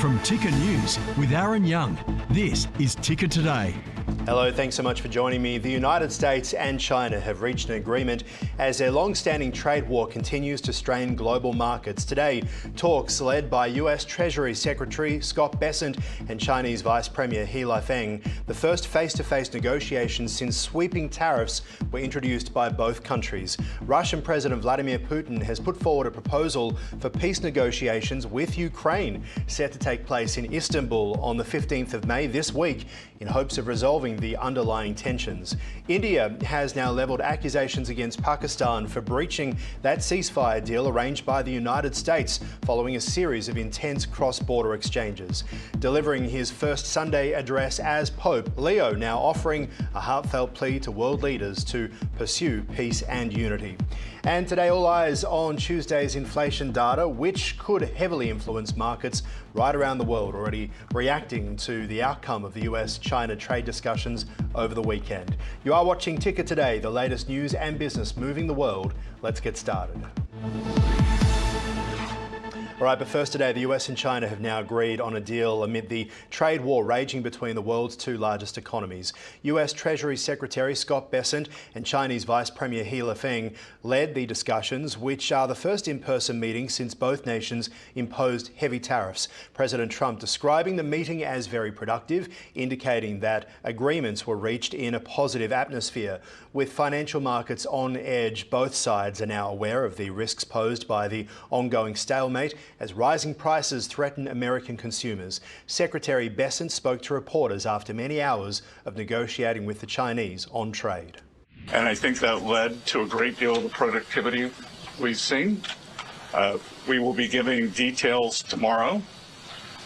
From Ticker News with Aaron Young, this is Ticker Today. Hello, thanks so much for joining me. The United States and China have reached an agreement as their long-standing trade war continues to strain global markets. Today, talks led by U.S. Treasury Secretary Scott Bessent and Chinese Vice Premier Lifeng, the first face-to-face negotiations since sweeping tariffs were introduced by both countries. Russian President Vladimir Putin has put forward a proposal for peace negotiations with Ukraine, set to take place in Istanbul on the 15th of May this week in hopes of resolving the underlying tensions. India has now levelled accusations against Pakistan for breaching that ceasefire deal arranged by the United States following a series of intense cross-border exchanges. Delivering his first Sunday address as Pope, Leo now offering a heartfelt plea to world leaders to pursue peace and unity. And today, all eyes on Tuesday's inflation data, which could heavily influence markets right around the world, already reacting to the outcome of the U.S. China trade discussions over the weekend. You are watching Ticker Today, the latest news and business moving the world. Let's get started. All right, but first today, the US and China have now agreed on a deal amid the trade war raging between the world's two largest economies. US Treasury Secretary Scott Bessent and Chinese Vice Premier Lifeng led the discussions, which are the first in-person meetings since both nations imposed heavy tariffs. President Trump describing the meeting as very productive, indicating that agreements were reached in a positive atmosphere. With financial markets on edge, both sides are now aware of the risks posed by the ongoing stalemate as rising prices threaten American consumers. Secretary Bessent spoke to reporters after many hours of negotiating with the Chinese on trade. And I think that led to a great deal of the productivity we've seen. We will be giving details tomorrow,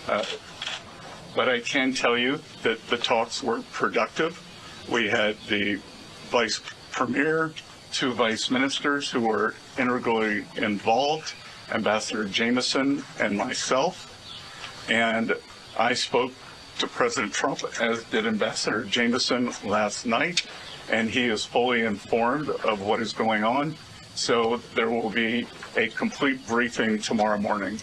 but I can tell you that the talks were productive. We had the Vice Premier, two Vice Ministers who were integrally involved, Ambassador Jameson and myself, and I spoke to President Trump, as did Ambassador Jameson last night, and he is fully informed of what is going on. So there will be a complete briefing tomorrow morning.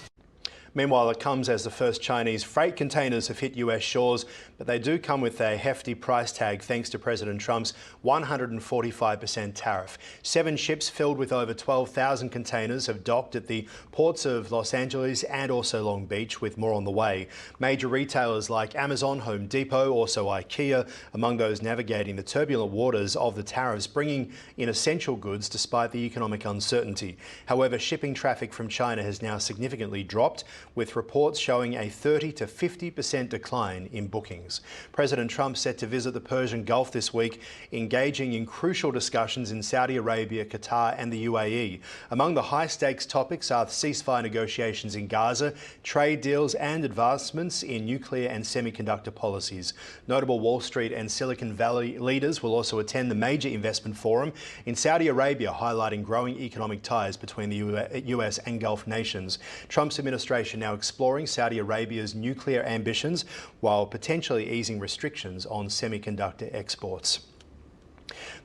Meanwhile, it comes as the first Chinese freight containers have hit US shores, but they do come with a hefty price tag thanks to President Trump's 145% tariff. 7 ships filled with over 12,000 containers have docked at the ports of Los Angeles and also Long Beach, with more on the way. Major retailers like Amazon, Home Depot, also IKEA, among those navigating the turbulent waters of the tariffs, bringing in essential goods despite the economic uncertainty. However, shipping traffic from China has now significantly dropped, with reports showing a 30 to 50% decline in bookings. President Trump set to visit the Persian Gulf this week, engaging in crucial discussions in Saudi Arabia, Qatar and the UAE. Among the high-stakes topics are ceasefire negotiations in Gaza, trade deals and advancements in nuclear and semiconductor policies. Notable Wall Street and Silicon Valley leaders will also attend the major investment forum in Saudi Arabia, highlighting growing economic ties between the US and Gulf nations. Trump's administration now exploring Saudi Arabia's nuclear ambitions while potentially easing restrictions on semiconductor exports.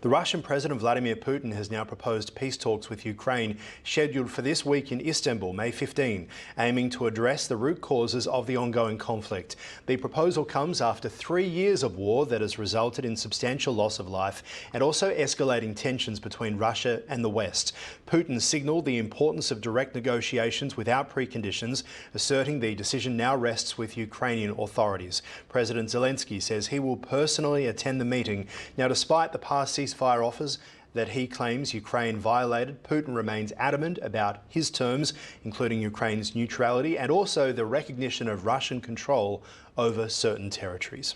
The Russian President Vladimir Putin has now proposed peace talks with Ukraine, scheduled for this week in Istanbul, May 15, aiming to address the root causes of the ongoing conflict. The proposal comes after 3 years of war that has resulted in substantial loss of life and also escalating tensions between Russia and the West. Putin signalled the importance of direct negotiations without preconditions, asserting the decision now rests with Ukrainian authorities. President Zelensky says he will personally attend the meeting. Now, despite the past ceasefire offers that he claims Ukraine violated, Putin remains adamant about his terms, including Ukraine's neutrality and also the recognition of Russian control over certain territories.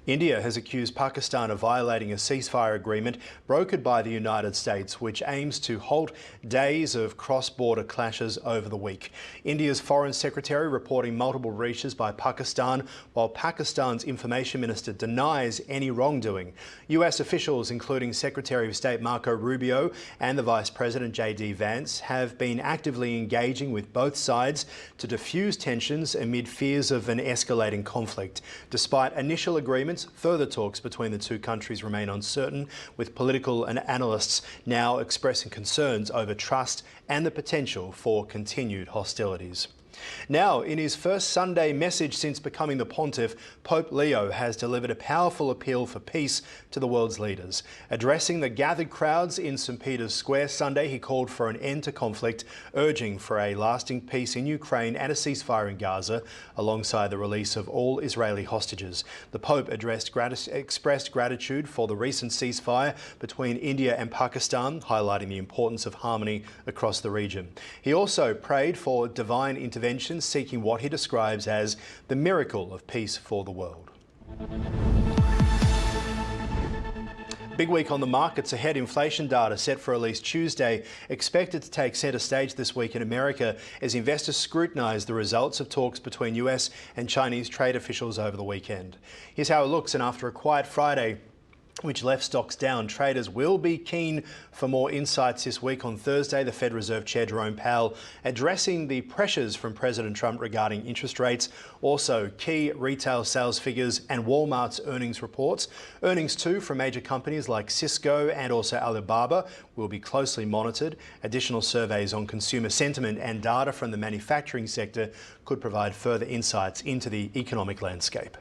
India has accused Pakistan of violating a ceasefire agreement brokered by the United States, which aims to halt days of cross-border clashes over the week. India's Foreign Secretary reporting multiple breaches by Pakistan, while Pakistan's Information Minister denies any wrongdoing. US officials, including Secretary of State Marco Rubio and the Vice President J.D. Vance, have been actively engaging with both sides to diffuse tensions amid fears of an escalating conflict. Despite initial agreements, further talks between the two countries remain uncertain, with political and analysts now expressing concerns over trust and the potential for continued hostilities. Now, in his first Sunday message since becoming the pontiff, Pope Leo has delivered a powerful appeal for peace to the world's leaders. Addressing the gathered crowds in St. Peter's Square Sunday, he called for an end to conflict, urging for a lasting peace in Ukraine and a ceasefire in Gaza, alongside the release of all Israeli hostages. The Pope expressed gratitude for the recent ceasefire between India and Pakistan, highlighting the importance of harmony across the region. He also prayed for divine intervention, seeking what he describes as the miracle of peace for the world. Big week on the markets ahead. Inflation data set for release Tuesday, expected to take centre stage this week in America as investors scrutinise the results of talks between US and Chinese trade officials over the weekend. Here's how it looks, and after a quiet Friday, which left stocks down, traders will be keen for more insights this week. On Thursday, the Fed Reserve Chair Jerome Powell addressing the pressures from President Trump regarding interest rates, also key retail sales figures and Walmart's earnings reports. Earnings too from major companies like Cisco and also Alibaba will be closely monitored. Additional surveys on consumer sentiment and data from the manufacturing sector could provide further insights into the economic landscape.